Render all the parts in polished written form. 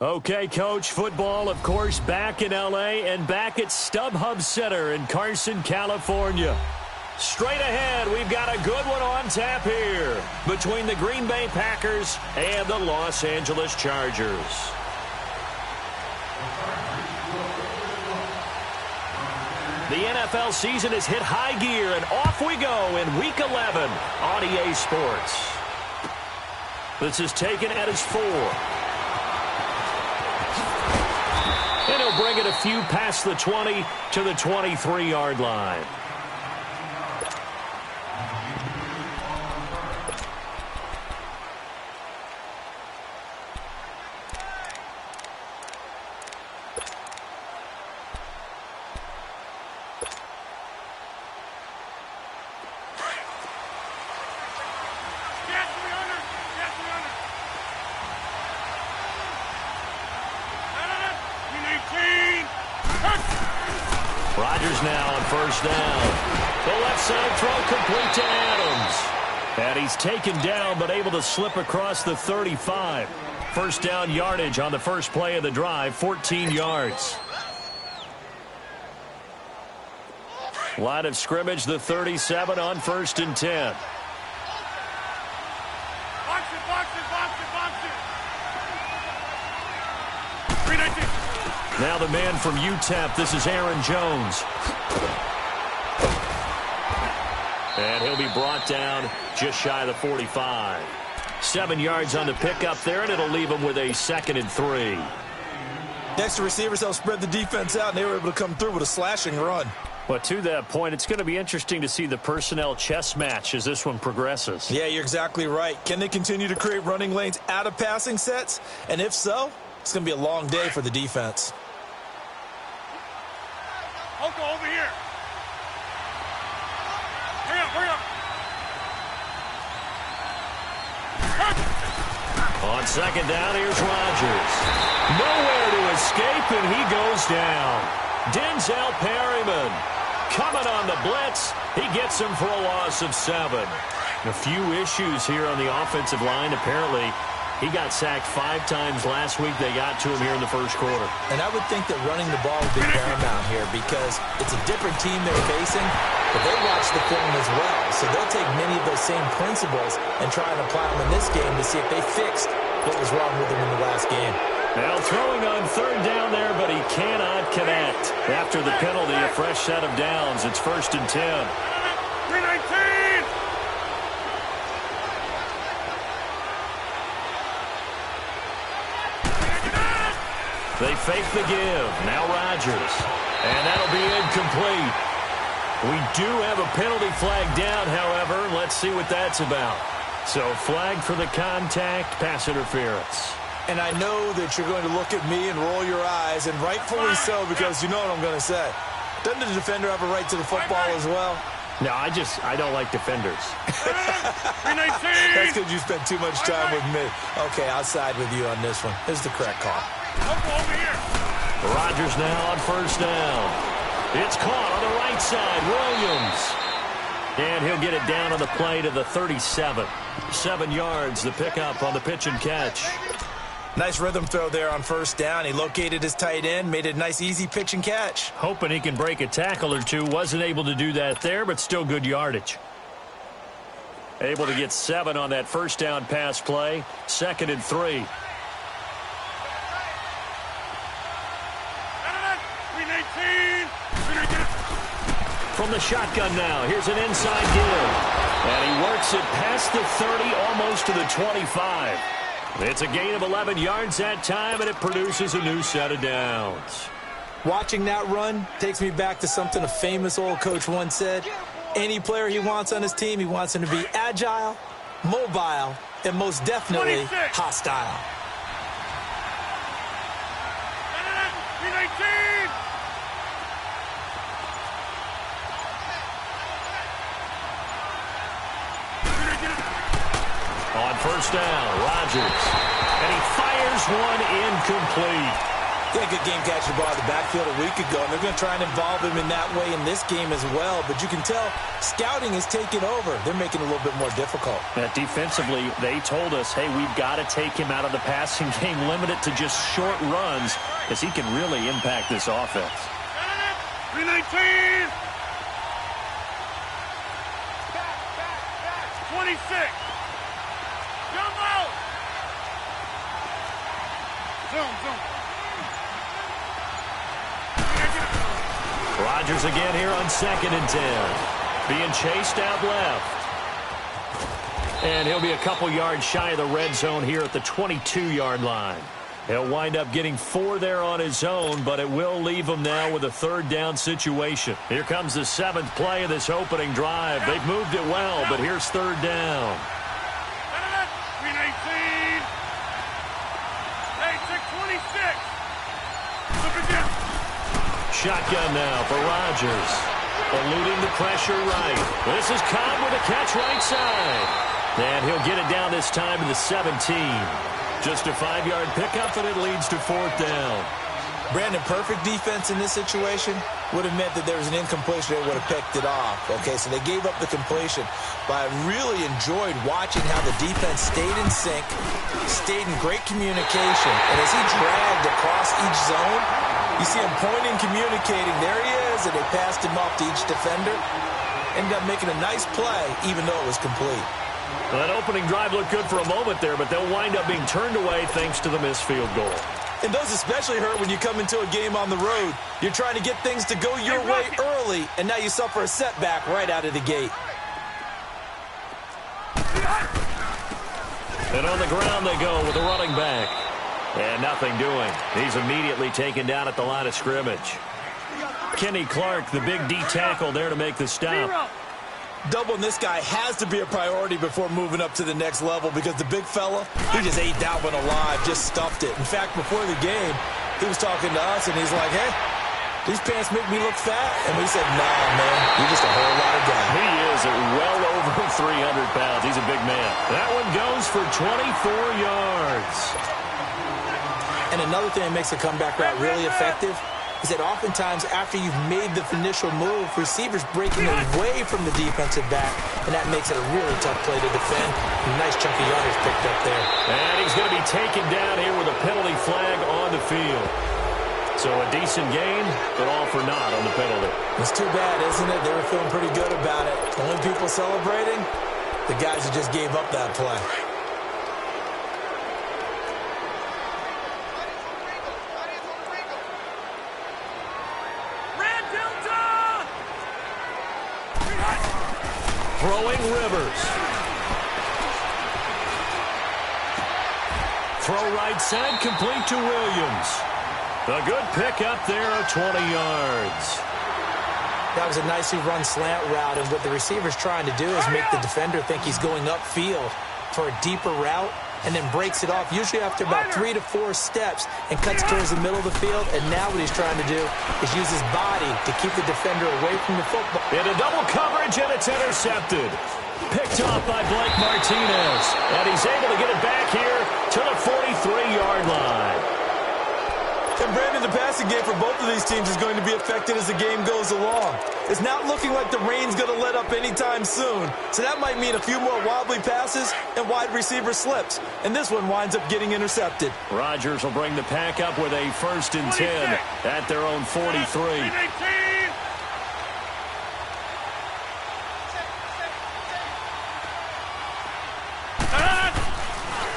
Okay, Coach, football, of course, back in L.A. and back at StubHub Center in Carson, California. Straight ahead, we've got a good one on tap here between the Green Bay Packers and the Los Angeles Chargers. The NFL season has hit high gear, and off we go in Week 11 on EA Sports. This is taken at his 4. And he'll bring it a few past the 20 to the 23-yard line. Rodgers now on first down. The left side throw complete to Adams. And he's taken down but able to slip across the 35. First down yardage on the first play of the drive, 14 yards. Line of scrimmage, the 37 on 1st and 10. Now the man from UTEP, this is Aaron Jones. And he'll be brought down just shy of the 45. 7 yards on the pickup there, and it'll leave him with a 2nd and 3. Extra receivers helped spread the defense out, and they were able to come through with a slashing run. But to that point, it's going to be interesting to see the personnel chess match as this one progresses. Yeah, you're exactly right. Can they continue to create running lanes out of passing sets? And if so, it's going to be a long day for the defense. Uncle, over here. Hurry up. On 2nd down, here's Rodgers. Nowhere to escape, and he goes down. Denzel Perryman coming on the blitz. He gets him for a loss of 7. A few issues here on the offensive line. Apparently, he got sacked 5 times last week. They got to him here in the first quarter. And I would think that running the ball would be paramount here because it's a different team they're facing, but they watch the film as well. So they'll take many of those same principles and try and apply them in this game to see if they fixed what was wrong with them in the last game. Now throwing on 3rd down there, but he cannot connect. After the penalty, a fresh set of downs. It's 1st and 10. 319! They fake the give. Now Rodgers. And that'll be incomplete. We do have a penalty flag down, however. Let's see what that's about. So flag for the contact, pass interference. And I know that you're going to look at me and roll your eyes, and rightfully so, because you know what I'm going to say. Doesn't the defender have a right to the football as well? No, I don't like defenders. That's because you spent too much time with me. Okay, I'll side with you on this one. This is the correct call. Over here. Rodgers now on 1st down. It's caught on the right side. Williams. And he'll get it down on the play to the 37. 7 yards, the pickup on the pitch and catch. Nice rhythm throw there on 1st down. He located his tight end, made it a nice, easy pitch and catch. Hoping he can break a tackle or two. Wasn't able to do that there, but still good yardage. Able to get 7 on that 1st down pass play. 2nd and 3. From the shotgun now, here's an inside give. And he works it past the 30, almost to the 25. It's a gain of 11 yards that time, and it produces a new set of downs. Watching that run takes me back to something a famous old coach once said. Any player he wants on his team, he wants him to be agile, mobile, and most definitely 26. Hostile. On 1st down, Rodgers. And he fires one incomplete. He had a good game catching the ball in the backfield a week ago, and they're going to try and involve him in that way in this game as well. But you can tell scouting is taking over. They're making it a little bit more difficult. Defensively, they told us, hey, we've got to take him out of the passing game, limit it to just short runs, because he can really impact this offense. 319. 26. Jumbo. Zoom. Rodgers again here on 2nd and 10. Being chased out left. And he'll be a couple yards shy of the red zone here at the 22-yard line. He'll wind up getting 4 there on his own, but it will leave him now with a 3rd down situation. Here comes the 7th play of this opening drive. They've moved it well, but here's 3rd down. 319. Hey, 626. Look again. Shotgun now for Rodgers. Eluding the pressure right. This is Cobb with a catch right side. And he'll get it down this time to the 17. Just a 5-yard pickup, and it leads to 4th down. Brandon, perfect defense in this situation would have meant that there was an incompletion. They would have picked it off. Okay, so they gave up the completion. But I really enjoyed watching how the defense stayed in sync, stayed in great communication. And as he dragged across each zone, you see him pointing, communicating. There he is, and they passed him off to each defender. Ended up making a nice play, even though it was complete. Well, that opening drive looked good for a moment there, but they'll wind up being turned away thanks to the missed field goal. And those especially hurt when you come into a game on the road. You're trying to get things to go your way early, and now you suffer a setback right out of the gate. And on the ground they go with the running back. And nothing doing. He's immediately taken down at the line of scrimmage. Kenny Clark, the big D tackle there to make the stop. Doubling this guy has to be a priority before moving up to the next level because the big fella, he just ate that one alive, just stuffed it. In fact, before the game, he was talking to us, and he's like, hey, these pants make me look fat. And we said, nah, man, you're just a whole lot of guy. He is at well over 300 pounds. He's a big man. That one goes for 24 yards. And another thing that makes a comeback route really effective is that oftentimes after you've made the initial move, receivers breaking away from the defensive back, and that makes it a really tough play to defend. A nice chunk of yardage picked up there. And he's going to be taken down here with a penalty flag on the field. So a decent gain, but all for naught on the penalty. It's too bad, isn't it? They were feeling pretty good about it. Only people celebrating, the guys who just gave up that play. Throwing Rivers. Throw right side, complete to Williams. A good pickup there at 20 yards. That was a nicely run slant route, and what the receiver's trying to do is make the defender think he's going upfield for a deeper route, and then breaks it off, usually after about 3 to 4 steps, and cuts towards the middle of the field. And now what he's trying to do is use his body to keep the defender away from the football. Into double coverage, and it's intercepted. Picked off by Blake Martinez. And he's able to get it back here to the 43-yard line. And Brandon, the passing game for both of these teams is going to be affected as the game goes along. It's not looking like the rain's going to let up anytime soon. So that might mean a few more wobbly passes and wide receiver slips. And this one winds up getting intercepted. Rodgers will bring the pack up with a 1st and 10 at their own 43.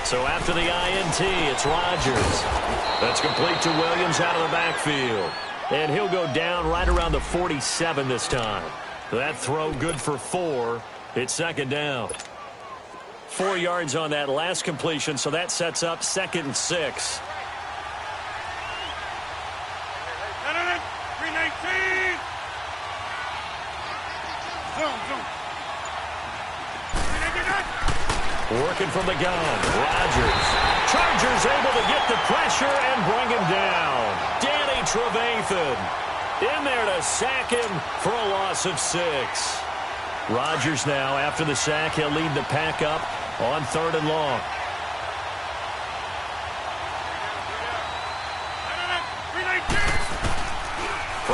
So after the INT, it's Rodgers. That's complete to Williams out of the backfield. And he'll go down right around the 47 this time. That throw good for 4. It's 2nd down. 4 yards on that last completion, so that sets up 2nd and 6. 319. Zoom. Working from the gun, Rodgers. Chargers able to get the pressure and bring him down. Danny Trevathan in there to sack him for a loss of 6. Rodgers now, after the sack, he'll lead the pack up on 3rd and long.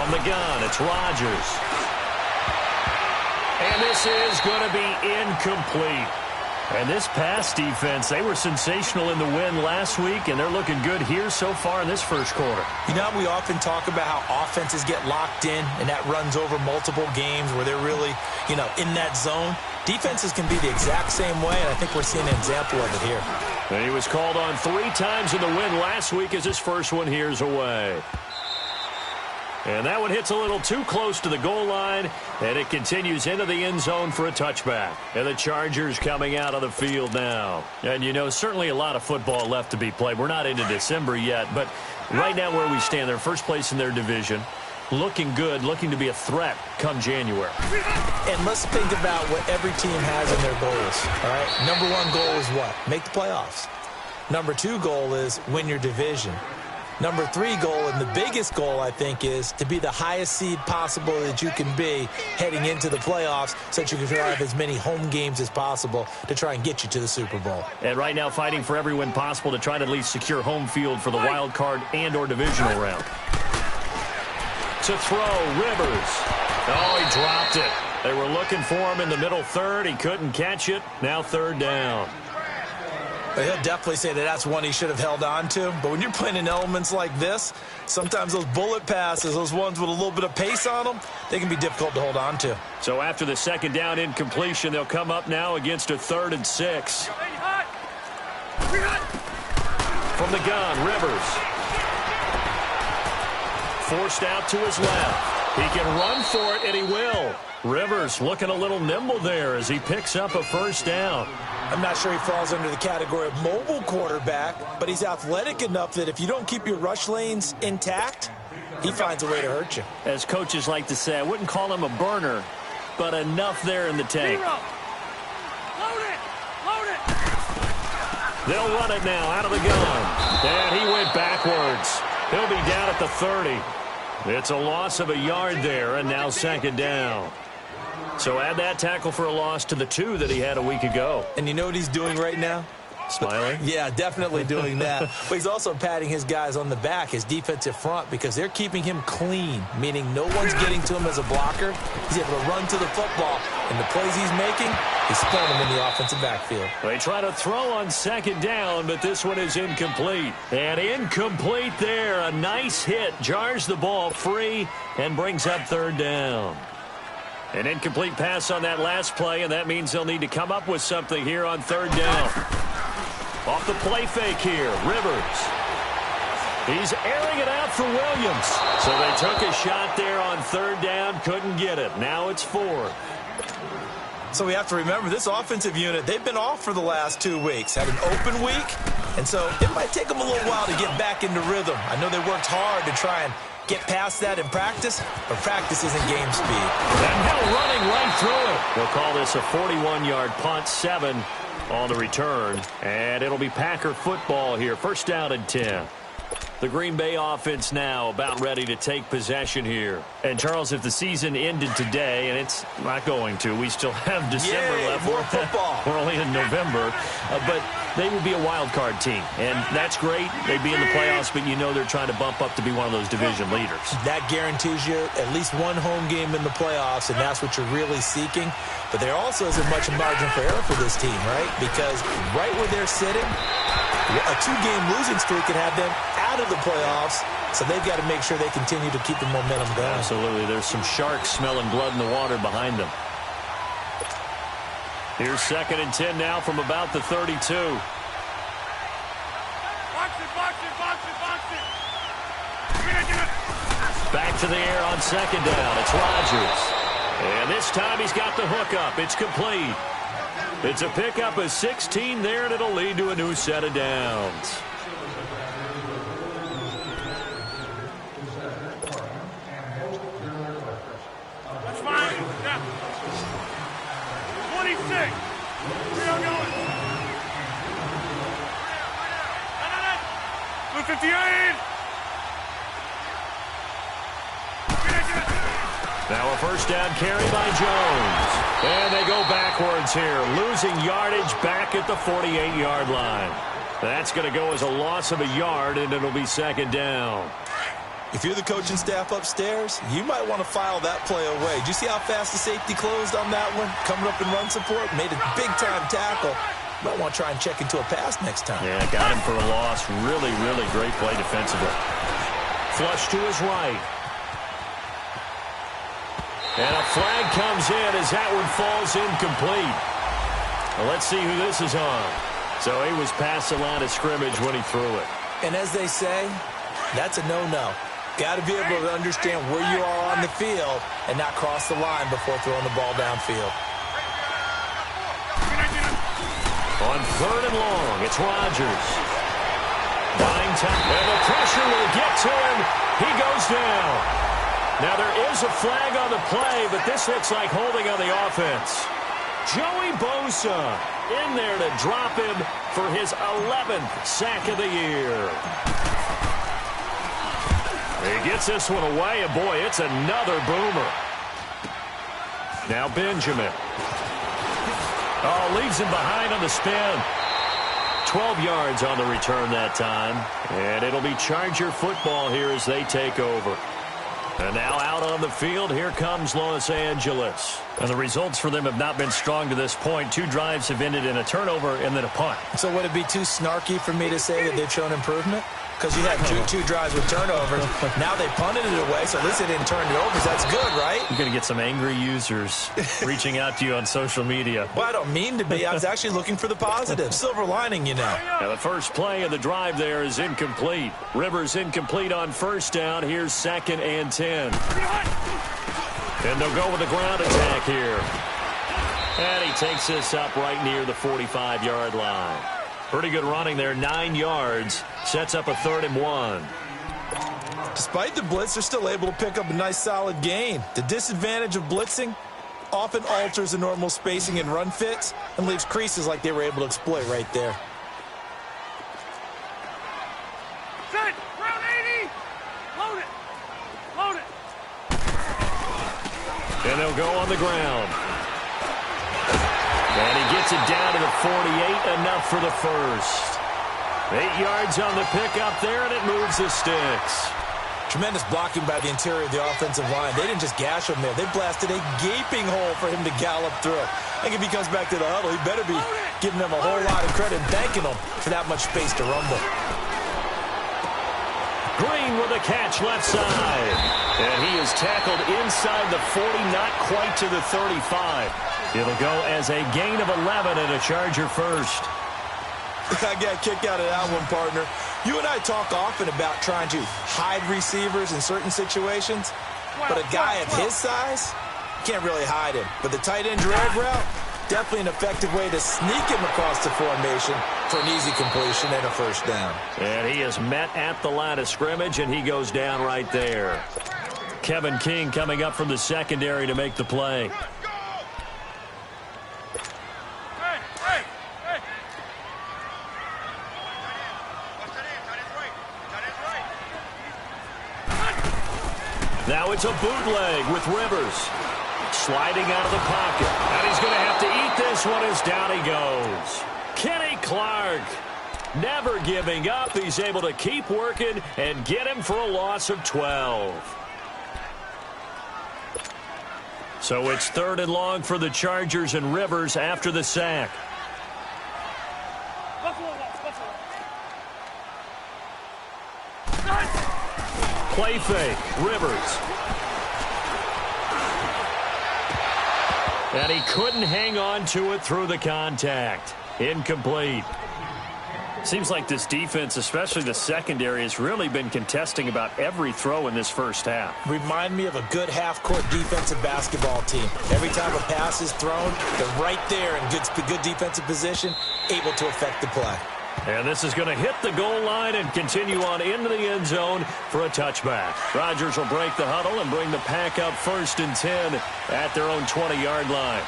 From the gun, it's Rodgers. And this is going to be incomplete. And this pass defense, they were sensational in the win last week, and they're looking good here so far in this first quarter. You know, we often talk about how offenses get locked in, and that runs over multiple games where they're really, in that zone. Defenses can be the exact same way, and I think we're seeing an example of it here. And he was called on 3 times in the win last week as his first one here's away. And that one hits a little too close to the goal line, and it continues into the end zone for a touchback. And the Chargers coming out of the field now. And, certainly a lot of football left to be played. We're not into December yet, but right now where we stand, they're first place in their division, looking good, looking to be a threat come January. And let's think about what every team has in their goals, all right? Number 1 goal is what? Make the playoffs. Number 2 goal is win your division. Number 3 goal, and the biggest goal, I think, is to be the highest seed possible that you can be heading into the playoffs so that you can have as many home games as possible to try and get you to the Super Bowl. And right now fighting for every win possible to try to at least secure home field for the wild card and or divisional round. To throw, Rivers. Oh, he dropped it. They were looking for him in the middle third. He couldn't catch it. Now 3rd down. He'll definitely say that that's one he should have held on to. But when you're playing in elements like this, sometimes those bullet passes, those ones with a little bit of pace on them, they can be difficult to hold on to. So after the 2nd down incompletion, they'll come up now against a 3rd and 6. From the gun, Rivers. Forced out to his left. He can run for it, and he will. Rivers looking a little nimble there as he picks up a 1st down. I'm not sure he falls under the category of mobile quarterback, but he's athletic enough that if you don't keep your rush lanes intact, he finds a way to hurt you. As coaches like to say, I wouldn't call him a burner, but enough there in the tank. Load it! Load it! They'll run it now out of the gun. And he went backwards. He'll be down at the 30. It's a loss of a yard there, and now 2nd down. So add that tackle for a loss to the 2 that he had a week ago. And you know what he's doing right now? Smiling? Yeah, definitely doing that. But he's also patting his guys on the back, his defensive front, because they're keeping him clean, meaning no one's getting to him as a blocker. He's able to run to the football, and the plays he's making, he's throwing them in the offensive backfield. They try to throw on 2nd down, but this one is incomplete. And incomplete there. A nice hit. Jars the ball free and brings up 3rd down. An incomplete pass on that last play, and that means they'll need to come up with something here on 3rd down. Off the play fake here, Rivers. He's airing it out for Williams. So they took a shot there on 3rd down, couldn't get it. Now it's 4th. So we have to remember, this offensive unit, they've been off for the last 2 weeks. Had an open week, and so it might take them a little while to get back into rhythm. I know they worked hard to try and get past that in practice, but practice isn't game speed. And now running right through it. We'll call this a 41-yard punt, 7 on the return. And it'll be Packer football here. 1st down and 10. The Green Bay offense now about ready to take possession here. And, Charles, if the season ended today, and it's not going to, we still have December left. More football. We're only in November. But they would be a wild card team. And that's great. They'd be in the playoffs, but you know they're trying to bump up to be one of those division leaders. That guarantees you at least one home game in the playoffs, and that's what you're really seeking. But there also isn't much margin for error for this team, right? Because right where they're sitting, a 2-game losing streak could have them out of the playoffs, so they've got to make sure they continue to keep the momentum going. Absolutely. There's some sharks smelling blood in the water behind them. Here's 2nd and 10 now from about the 32. Box it, box it, box it, box it. Back to the air on 2nd down. It's Rodgers. And this time he's got the hook up. It's complete. It's a pickup of 16 there, and it'll lead to a new set of downs. That's fine. Yeah. 26. We are going. 58. Now a 1st down carry by Jones. And they go backwards here, losing yardage back at the 48-yard line. That's going to go as a loss of a yard, and it'll be 2nd down. If you're the coaching staff upstairs, you might want to file that play away. Did you see how fast the safety closed on that one? Coming up in run support, made a big-time tackle. Might want to try and check into a pass next time. Yeah, got him for a loss. Really, really great play defensively. Flush to his right. And a flag comes in as that one falls incomplete. Well, let's see who this is on. So he was past the line of scrimmage when he threw it. And as they say, that's a no-no. Got to be able to understand where you are on the field and not cross the line before throwing the ball downfield. On 3rd and long, it's Rodgers. Buying time, and the pressure will get to him. He goes down. Now there is a flag on the play, but this looks like holding on the offense. Joey Bosa in there to drop him for his 11th sack of the year. He gets this one away, and boy, it's another boomer. Now Benjamin. Oh, leaves him behind on the spin. 12 yards on the return that time. And it'll be Charger football here as they take over. And now out on the field, here comes Los Angeles. And the results for them have not been strong to this point. 2 drives have ended in a turnover and then a punt. So would it be too snarky for me to say that they've shown improvement? Because you had two drives with turnovers. Now they punted it away, so at least they didn't turn it over. So that's good, right? You're going to get some angry users reaching out to you on social media. Well, I don't mean to be. I was actually looking for the positive. Silver lining, you know. Now the first play of the drive there is incomplete. Rivers incomplete on 1st down. Here's 2nd and 10. And they'll go with the ground attack here. And he takes this up right near the 45-yard line. Pretty good running there, 9 yards. Sets up a 3rd and 1. Despite the blitz, they're still able to pick up a nice solid gain. The disadvantage of blitzing often alters the normal spacing and run fits and leaves creases like they were able to exploit right there. Set! Round 80! Load it! Load it! And they'll go on the ground. And he gets it down to the 48, enough for the first. 8 yards on the pickup there, and it moves the sticks. Tremendous blocking by the interior of the offensive line. They didn't just gash him there. They blasted a gaping hole for him to gallop through. I think if he comes back to the huddle, he better be giving them a whole lot of credit and thanking them for that much space to rumble. Green with a catch left side. And he is tackled inside the 40, not quite to the 35. It'll go as a gain of 11 and a Charger first. I got a kick out of that one, partner. You and I talk often about trying to hide receivers in certain situations, but a guy of his size, can't really hide him. But the tight end drag route, definitely an effective way to sneak him across the formation for an easy completion and a 1st down. And he is met at the line of scrimmage, and he goes down right there. Kevin King coming up from the secondary to make the play. Now it's a bootleg with Rivers. Sliding out of the pocket. And he's going to have to eat this one as down he goes. Kenny Clark never giving up. He's able to keep working and get him for a loss of 12. So it's 3rd and long for the Chargers and Rivers after the sack. Play fake, Rivers. And he couldn't hang on to it through the contact. Incomplete. Seems like this defense, especially the secondary, has really been contesting about every throw in this first half. Remind me of a good half-court defensive basketball team. Every time a pass is thrown, they're right there in good defensive position, able to affect the play. And this is going to hit the goal line and continue on into the end zone for a touchback. Rodgers will break the huddle and bring the pack up 1st and 10 at their own 20-yard line.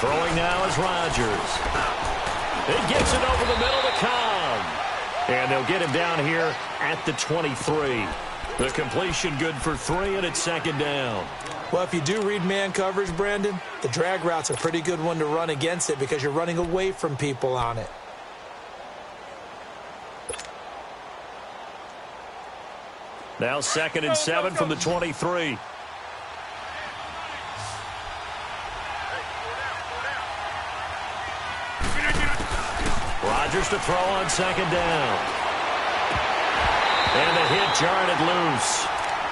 Throwing now is Rodgers. He gets it over the middle to Cobb. And they'll get him down here at the 23. The completion good for 3, and it's 2nd down. Well, if you do read man coverage, Brandon, the drag route's a pretty good one to run against it because you're running away from people on it. Now 2nd and 7 from the 23. Rodgers to throw on 2nd down. And the hit jarred it loose.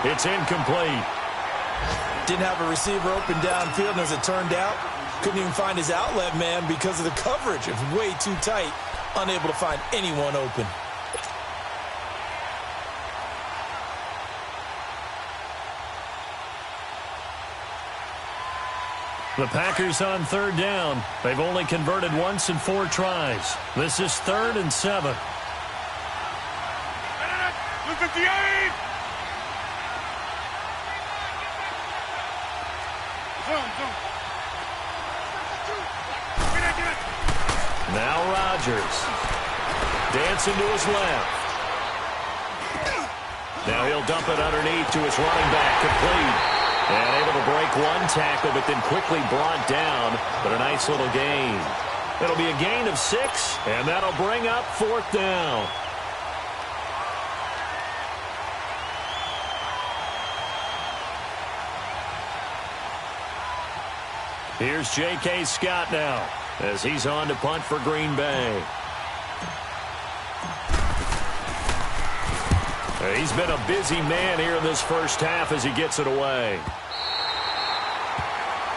It's incomplete. Didn't have a receiver open downfield, and as it turned out, couldn't even find his outlet man because of the coverage. It was way too tight, unable to find anyone open. The Packers on 3rd down. They've only converted once in 4 tries. This is 3rd and 7. Look at the aim! Zoom. Now Rodgers. Dancing to his left. Now he'll dump it underneath to his running back, complete. And able to break one tackle, but then quickly brought down. But a nice little gain. It'll be a gain of 6, and that'll bring up 4th down. Here's J.K. Scott now, as he's on to punt for Green Bay. He's been a busy man here in this first half as he gets it away.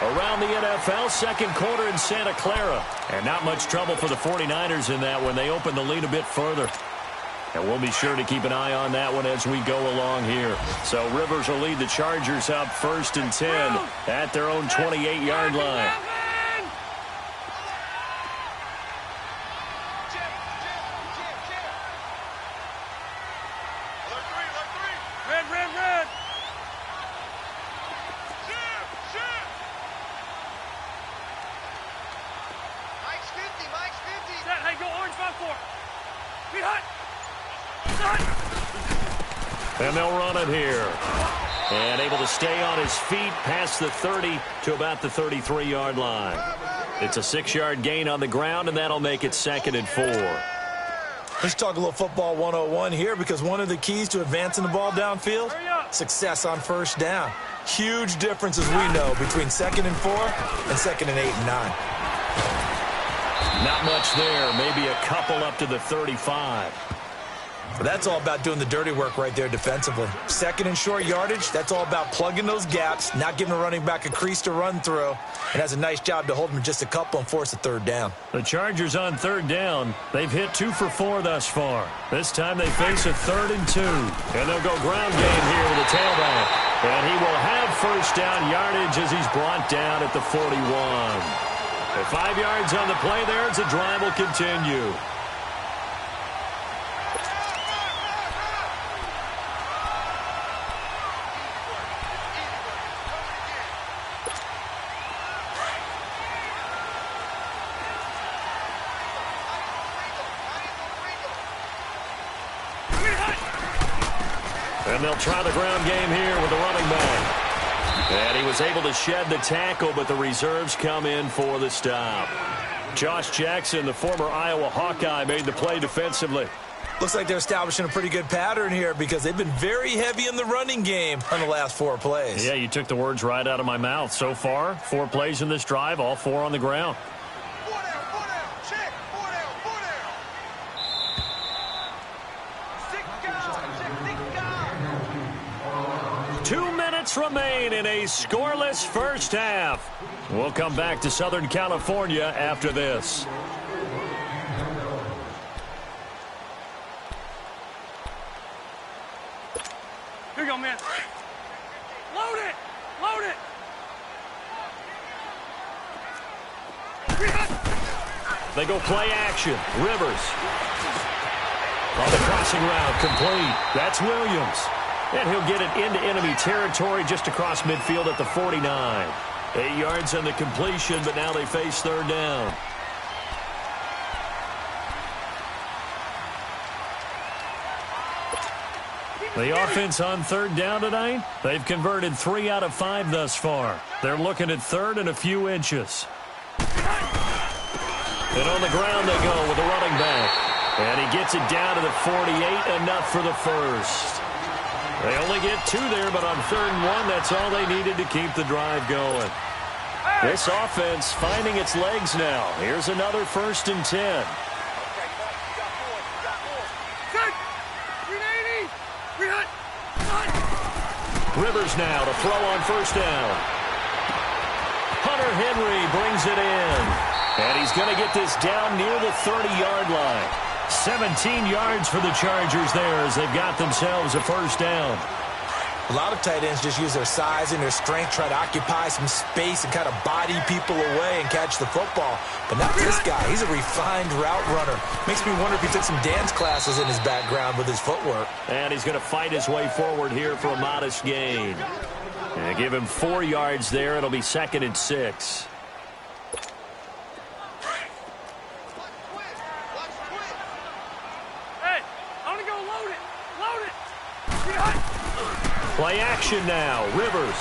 Around the NFL, 2nd quarter in Santa Clara. And not much trouble for the 49ers in that when they open the lead a bit further. And we'll be sure to keep an eye on that one as we go along here. So Rivers will lead the Chargers up 1st and 10 at their own 28-yard line. Red. Mike's 50. Set, hey, go orange 5-4. Be hot. And they'll run it here. And able to stay on his feet past the 30 to about the 33-yard line. It's a 6-yard gain on the ground, and that'll make it 2nd and 4. Let's talk a little football 101 here, because one of the keys to advancing the ball downfield, success on 1st down. Huge difference, as we know, between 2nd and 4 and 2nd and 8 and 9. Not much there. Maybe a couple up to the 35. But that's all about doing the dirty work right there defensively. 2nd and short yardage, that's all about plugging those gaps, not giving a running back a crease to run through, and has a nice job to hold him just a couple and force a 3rd down. The Chargers on 3rd down. They've hit 2 for 4 thus far. This time they face a 3rd and 2. And they'll go ground game here with a tailback. And he will have 1st down yardage as he's brought down at the 41. At 5 yards on the play there as the drive will continue. And they'll try the ground game here with the running back. And he was able to shed the tackle, but the reserves come in for the stop. Josh Jackson, the former Iowa Hawkeye, made the play defensively. Looks like they're establishing a pretty good pattern here, because they've been very heavy in the running game on the last 4 plays. Yeah, you took the words right out of my mouth. So far, 4 plays in this drive, all 4 on the ground. 2 minutes remain in a scoreless first half. We'll come back to Southern California after this. Here you go, man. Load it! Load it! They go play action. Rivers. On the crossing route, complete. That's Williams. And he'll get it into enemy territory just across midfield at the 49. 8 yards on the completion, but now they face 3rd down. The offense on 3rd down tonight, they've converted 3 out of 5 thus far. They're looking at 3rd and a few inches. And on the ground they go with the running back. And he gets it down to the 48, enough for the first. They only get 2 there, but on 3rd and 1, that's all they needed to keep the drive going. This offense finding its legs now. Here's another 1st and 10. Rivers now to throw on 1st down. Hunter Henry brings it in. And he's going to get this down near the 30-yard line. 17 yards for the Chargers there as they've got themselves a 1st down. A lot of tight ends just use their size and their strength, try to occupy some space and kind of body people away and catch the football. But not this guy. He's a refined route runner. Makes me wonder if he took some dance classes in his background with his footwork. And he's going to fight his way forward here for a modest gain. And give him 4 yards there. It'll be 2nd and 6. Play action now. Rivers.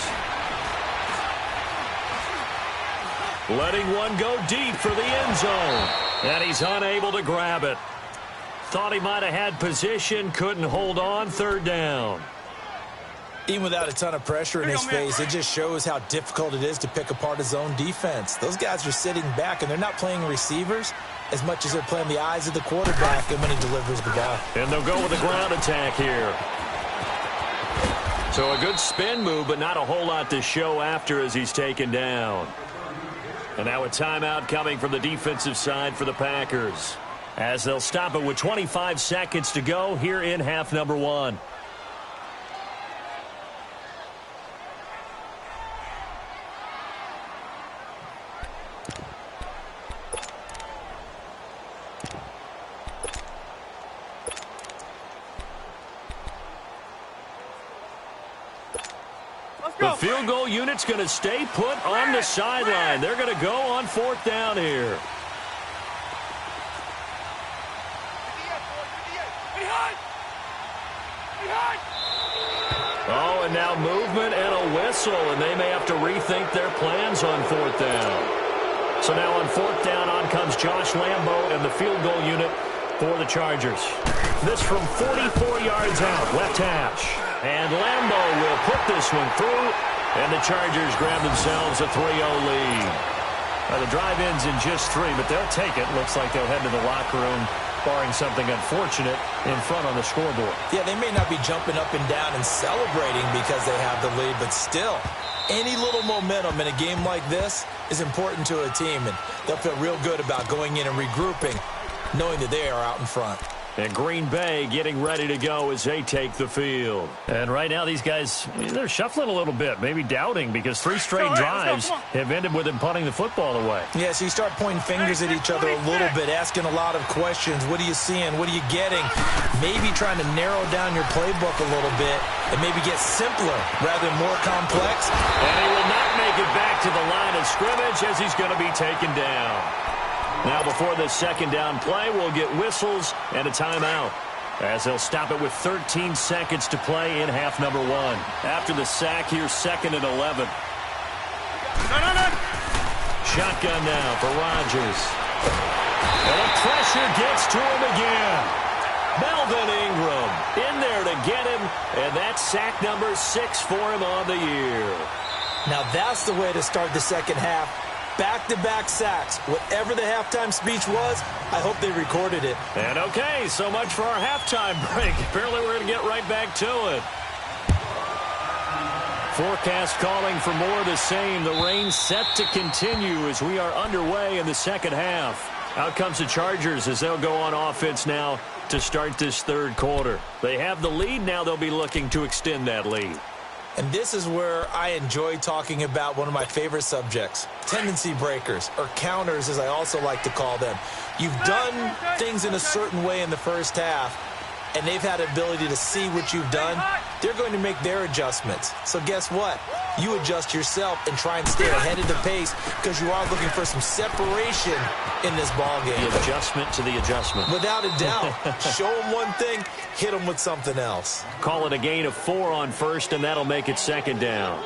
Letting one go deep for the end zone. And he's unable to grab it. Thought he might have had position. Couldn't hold on. 3rd down. Even without a ton of pressure in his face, it just shows how difficult it is to pick apart his own defense. Those guys are sitting back, and they're not playing receivers as much as they're playing the eyes of the quarterback and when he delivers the ball. And they'll go with a ground attack here. So a good spin move, but not a whole lot to show after as he's taken down. And now a timeout coming from the defensive side for the Packers, as they'll stop it with 25 seconds to go here in half number 1. The field goal unit's going to stay put on the sideline. They're going to go on 4th down here. Oh, and now movement and a whistle, and they may have to rethink their plans on 4th down. So now on 4th down, on comes Josh Lambo and the field goal unit for the Chargers. This from 44 yards out, left hash. And Lambo will put this one through, and the Chargers grab themselves a 3-0 lead. Now the drive ends in just 3, but they'll take it. Looks like they'll head to the locker room, barring something unfortunate, in front on the scoreboard. Yeah, they may not be jumping up and down and celebrating because they have the lead, but still, any little momentum in a game like this is important to a team, and they'll feel real good about going in and regrouping, knowing that they are out in front. And Green Bay getting ready to go as they take the field. And right now these guys, they're shuffling a little bit, maybe doubting, because 3 straight drives have ended with them punting the football away. Yeah, so you start pointing fingers at each other a little bit, asking a lot of questions. What are you seeing? What are you getting? Maybe trying to narrow down your playbook a little bit and maybe get simpler rather than more complex. And he will not make it back to the line of scrimmage as he's going to be taken down. Now before the 2nd down play, we'll get whistles and a timeout, as they'll stop it with 13 seconds to play in half number 1. After the sack, here's 2nd and 11. Shotgun now for Rodgers. And the pressure gets to him again. Melvin Ingram in there to get him, and that's sack number 6 for him on the year. Now that's the way to start the second half. Back-to-back sacks. Whatever the halftime speech was, I hope they recorded it. And okay, so much for our halftime break. Apparently we're going to get right back to it. Forecast calling for more of the same. The rain set to continue as we are underway in the second half. Out comes the Chargers as they'll go on offense now to start this 3rd quarter. They have the lead now. They'll be looking to extend that lead. And this is where I enjoy talking about one of my favorite subjects, tendency breakers, or counters as I also like to call them. You've done things in a certain way in the first half, and they've had the ability to see what you've done. They're going to make their adjustments. So guess what? You adjust yourself and try and stay ahead of the pace because you are looking for some separation in this ball game. The adjustment to the adjustment. Without a doubt. Show them one thing, hit them with something else. Call it a gain of 4 on 1st, and that'll make it 2nd down.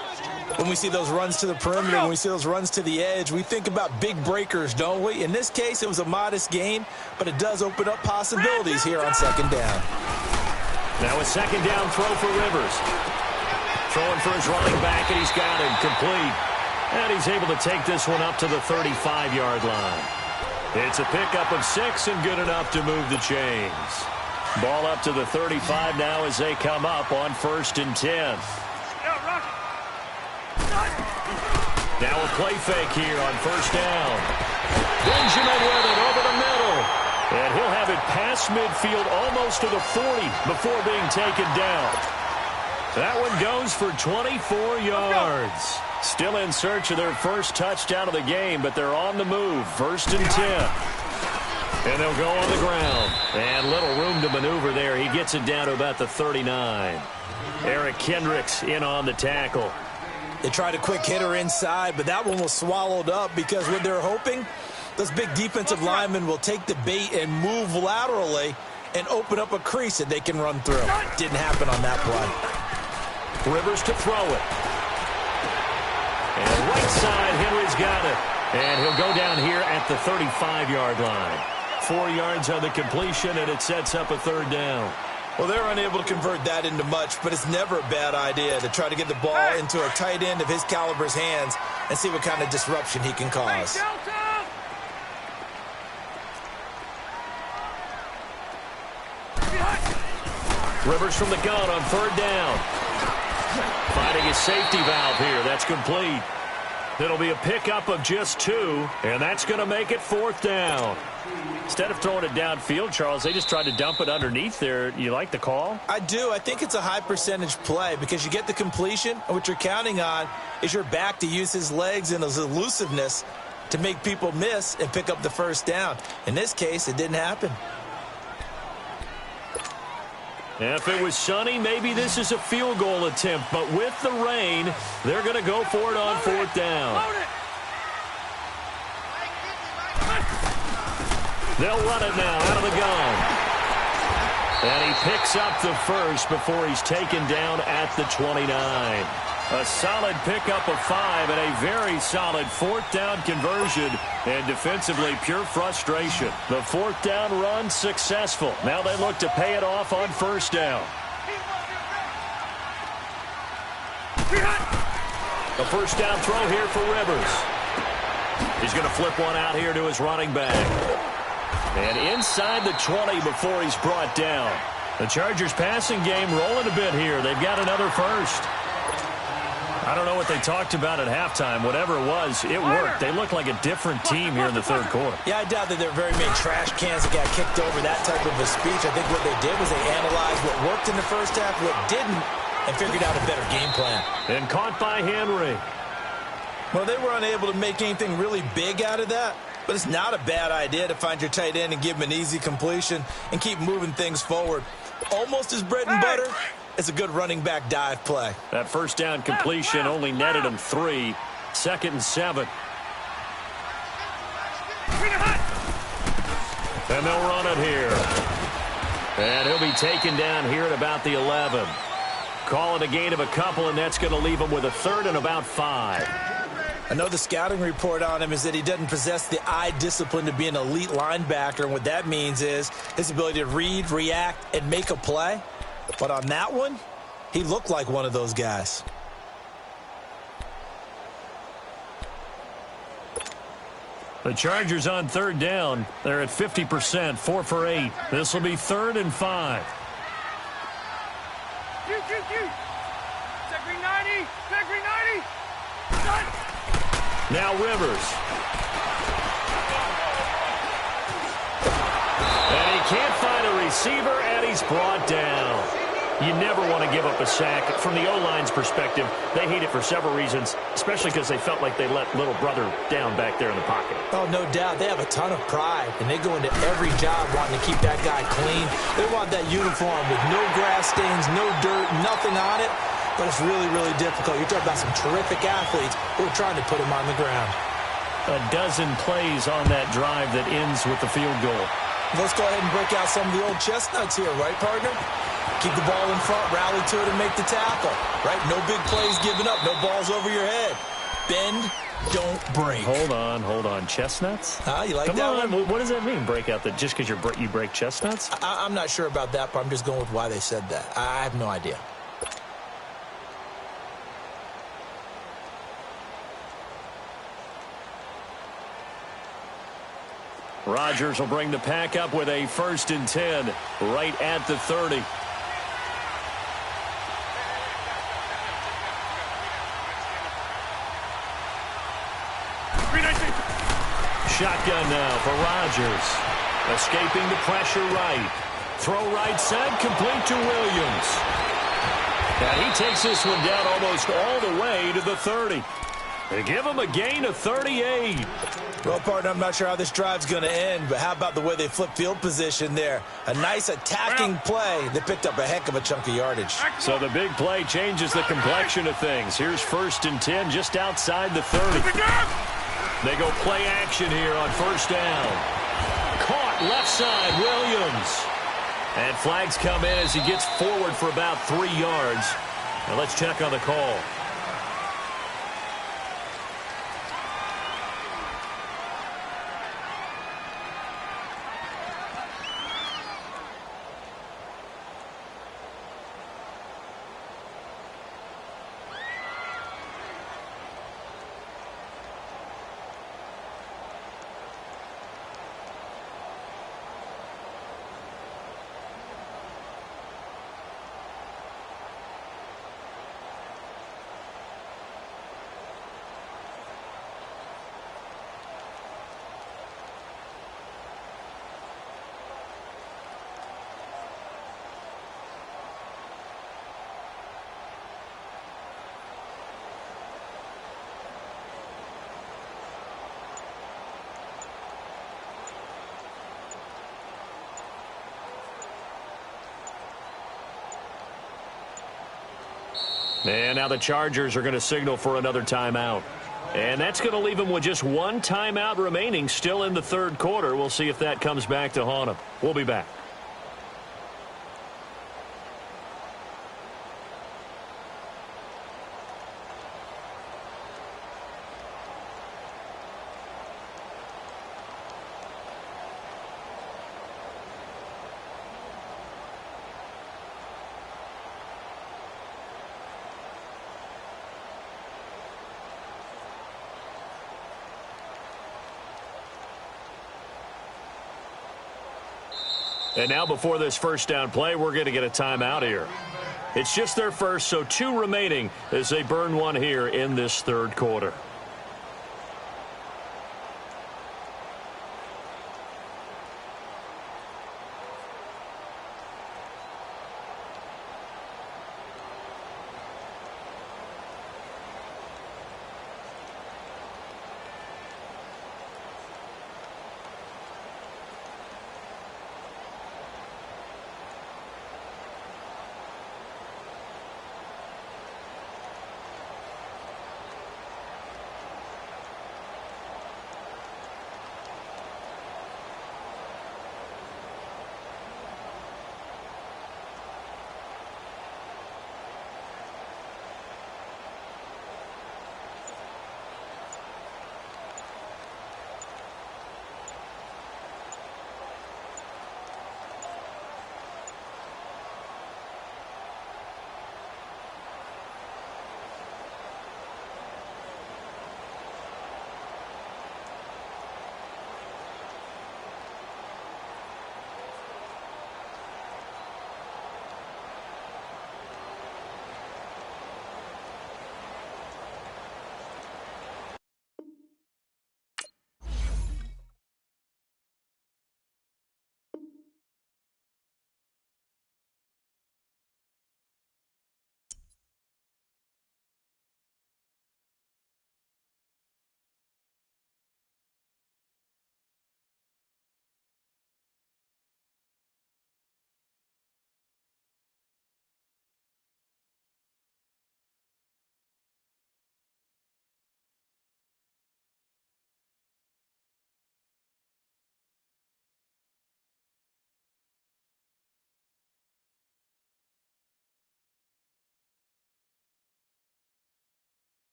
When we see those runs to the perimeter, when we see those runs to the edge, we think about big breakers, don't we? In this case, it was a modest gain, but it does open up possibilities here on 2nd down. Now a second down throw for Rivers. Throwing for his running back, and he's got him complete. And he's able to take this one up to the 35-yard line. It's a pickup of 6 and good enough to move the chains. Ball up to the 35 now as they come up on 1st and 10. Now a play fake here on 1st down. Benjamin with it over the middle. And he'll have it past midfield almost to the 40 before being taken down. That one goes for 24 yards. Still in search of their first touchdown of the game, but they're on the move. 1st and 10. And they'll go on the ground. And little room to maneuver there. He gets it down to about the 39. Eric Kendricks in on the tackle. They tried a quick hitter inside, but that one was swallowed up because what they're hoping, those big defensive linemen will take the bait and move laterally and open up a crease that they can run through. Didn't happen on that play. Rivers to throw it. And right side, Henry's got it. And he'll go down here at the 35-yard line. 4 yards on the completion, and it sets up a 3rd down. Well, they're unable to convert that into much, but it's never a bad idea to try to get the ball into a tight end of his caliber's hands and see what kind of disruption he can cause. Rivers from the gun on 3rd down. Finding his safety valve here. That's complete. It'll be a pickup of just 2, and that's going to make it 4th down. Instead of throwing it downfield, Charles, they just tried to dump it underneath there. You like the call? I do. I think it's a high-percentage play because you get the completion, and what you're counting on is your back to use his legs and his elusiveness to make people miss and pick up the 1st down. In this case, it didn't happen. If it was sunny, maybe this is a field goal attempt. But with the rain, they're going to go for it on 4th down. They'll run it now out of the gun. And he picks up the first before he's taken down at the 29. A solid pickup of 5 and a very solid 4th down conversion. And defensively, pure frustration. The 4th down run successful. Now they look to pay it off on 1st down. A 1st down throw here for Rivers. He's going to flip one out here to his running back. And inside the 20 before he's brought down. The Chargers passing game rolling a bit here. They've got another first. I don't know what they talked about at halftime. Whatever it was, it worked. They look like a different team here in the 3rd quarter. Yeah, I doubt that there are very many trash cans that got kicked over, that type of a speech. I think what they did was they analyzed what worked in the first half, what didn't, and figured out a better game plan. And caught by Henry. Well, they were unable to make anything really big out of that. But it's not a bad idea to find your tight end and give him an easy completion and keep moving things forward. Almost as bread and butter as a good running back dive play. That 1st down completion only netted him 3. 2nd and 7. And they'll run it here. And he'll be taken down here at about the 11. Call it a gain of a couple, and that's going to leave him with a 3rd and about 5. I know the scouting report on him is that he doesn't possess the eye discipline to be an elite linebacker, and what that means is his ability to read, react, and make a play. But on that one, he looked like one of those guys. The Chargers on 3rd down. They're at 50%, 4 for 8. This will be 3rd and 5. Check green 90. Check green 90. Now Rivers. And he can't find a receiver, and he's brought down. You never want to give up a sack. From the O-line's perspective, they hate it for several reasons, especially because they felt like they let little brother down back there in the pocket. Oh, no doubt. They have a ton of pride, and they go into every job wanting to keep that guy clean. They want that uniform with no grass stains, no dirt, nothing on it. But it's really, really difficult. You're talking about some terrific athletes who are trying to put him on the ground. A dozen plays on that drive that ends with the field goal. Let's go ahead and break out some of the old chestnuts here, right, partner? Keep the ball in front, rally to it, and make the tackle, right? No big plays given up, no balls over your head. Bend, don't break. Hold on. Chestnuts? You like Come that on. one? What does that mean, break out? Just because you break chestnuts? I'm not sure about that, but I'm just going with why they said that. I have no idea. Rodgers will bring the pack up with a 1st and 10 right at the 30. Shotgun now for Rodgers. Escaping the pressure right. Throw right side, complete to Williams. And he takes this one down almost all the way to the 30. They give him a gain of 38. Well, partner, I'm not sure how this drive's going to end, but how about the way they flip field position there? A nice attacking play. They picked up a heck of a chunk of yardage. So the big play changes the complexion of things. Here's 1st and 10 just outside the 30. They go play action here on 1st down. Caught left side, Williams. And flags come in as he gets forward for about 3 yards. Now let's check on the call. And now the Chargers are going to signal for another timeout. And that's going to leave them with just 1 timeout remaining still in the 3rd quarter. We'll see if that comes back to haunt them. We'll be back. And now before this 1st down play, we're going to get a timeout here. It's just their first, so 2 remaining as they burn 1 here in this 3rd quarter.